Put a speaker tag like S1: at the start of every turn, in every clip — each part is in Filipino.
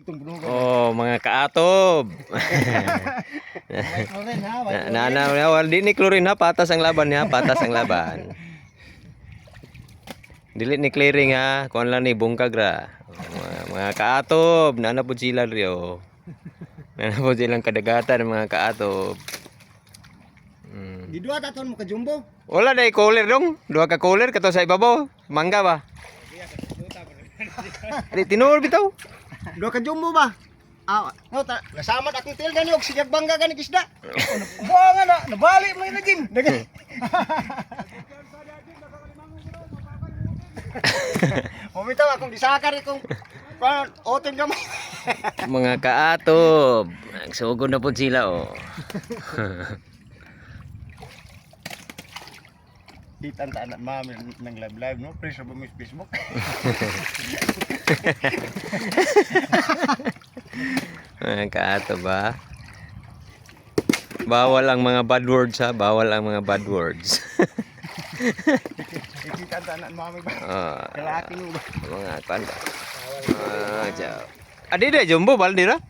S1: itong bunugan.
S2: Oh, mga kaatob.
S1: May chlorine ha, may
S2: Di ni chlorine ha, patas ang laban ha, patas ang laban. Dili ni clearing ha, kuan lang ni bungkag ra. Mga kaatob, nanapod sila riyo. Nanapod silang kadagatan mga kaatob.
S1: Di dua taton mo ka jumbo.
S2: Wala na cooler dong. Dua ka cooler kato sa ibabaw. Mangga ba? Di tinuod bitaw.
S1: Dua ka jumbo ba? No, nasamat akong til gani og sigyag bangga gani kisda. Buha nga na, nabali mo na Jim. Bumitaw akong disakar ikong otin gamay.
S2: Mga kaatob, nagsugod na po sila oh.
S1: Hitan ta anak mami nang live no, please sa bumis Facebook.
S2: Mga kaatob ba? Bawal ang mga bad words ha, bawal ang mga bad words.
S1: Hitan ta anak mami ba? Kalaki mo ba?
S2: Mga kanda. Jaw. Adi deh jumbo bal dira.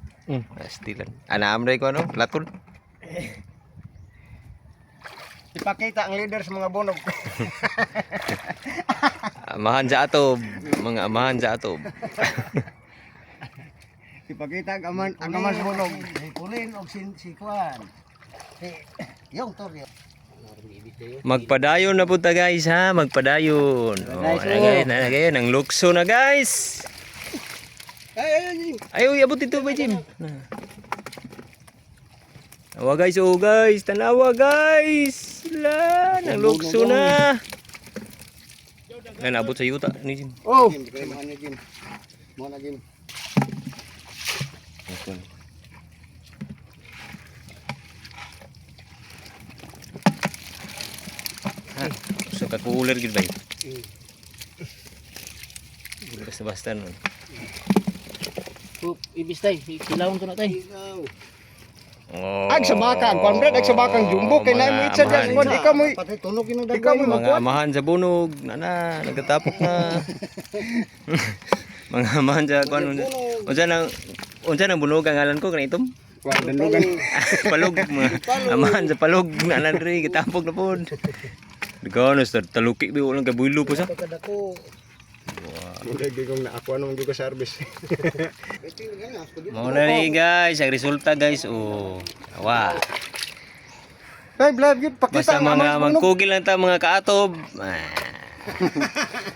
S2: Pastilan. Ana amray ko ano, latul.
S1: Ipakita ang leader sa mga bonog.
S2: Amahan sa atob, mga amahan sa atob.
S1: Ipakita ang aman sa bonog. Kulin og si Kuan. Yung toryo.
S2: Magpadayon na punta guys ha, magpadayon. Oh, nagay ng lukso na guys. Ayo abot ito ba Jim? Tawa guys, oh guys, tanawa guys. La, nang lukso na. Yan abot sa yuta ni Jim.
S1: Oh, Jim. Mo na Jim.
S2: So ka cooler gid bay. Basta-basta nun.
S3: Ibis tay, kilawon to na tay.
S2: Oh,
S1: Ag sa bakang, comrade, ag sa bakang jumbo kay na mo itsa diyan. Ngon ikaw mo pati tunog ino dagay. Ikaw mo
S2: mga amahan sa bunog, nana nagatapok na. Mga amahan sa kuan. Unsa nang bunog ang ngalan ko kanitom?
S1: Kuan dandugan.
S2: Palog mga amahan sa palog nanan ri gitapok na pod. Ganos taluki bi ulang kabulo po sa.
S1: Kadako. Mula gigong na ako anong gigo service.
S2: Mao na ni guys, ang resulta guys. Oh, awa.
S1: Live gid pakita
S2: Basta mga magkugil lang ta mga kaatob.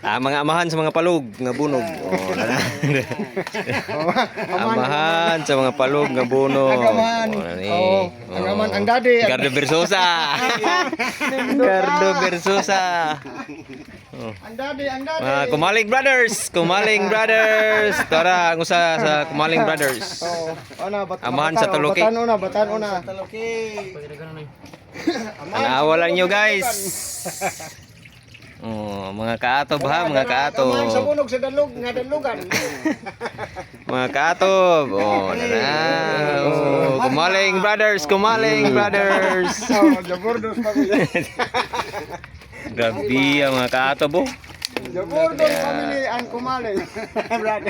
S2: Mga amahan sa mga palog nga bunog. Oh, amahan sa mga palog nga bunog.
S1: Agaman. Oh, agaman ang daddy.
S2: Gardo Versosa. Gardo Versosa.
S1: Ang daddy.
S2: Kumaling Brothers. Tara, ang usa sa Kumaling Brothers.
S1: Oh, ana
S2: Amahan sa Taluki.
S1: Batan una. Taluki.
S2: Tanawa lang nyo guys. Oh, mga kaatob ha, mga kaatob.
S1: Amahan sa bunog sa dalog nga dalugan.
S2: Mga kaatob. Oh, oh, Kumaling Brothers.
S1: Oh, jabordos pa ko.
S2: Grabe ang mga kaatob oh.
S1: Jabordos family ang kumaling. Brother.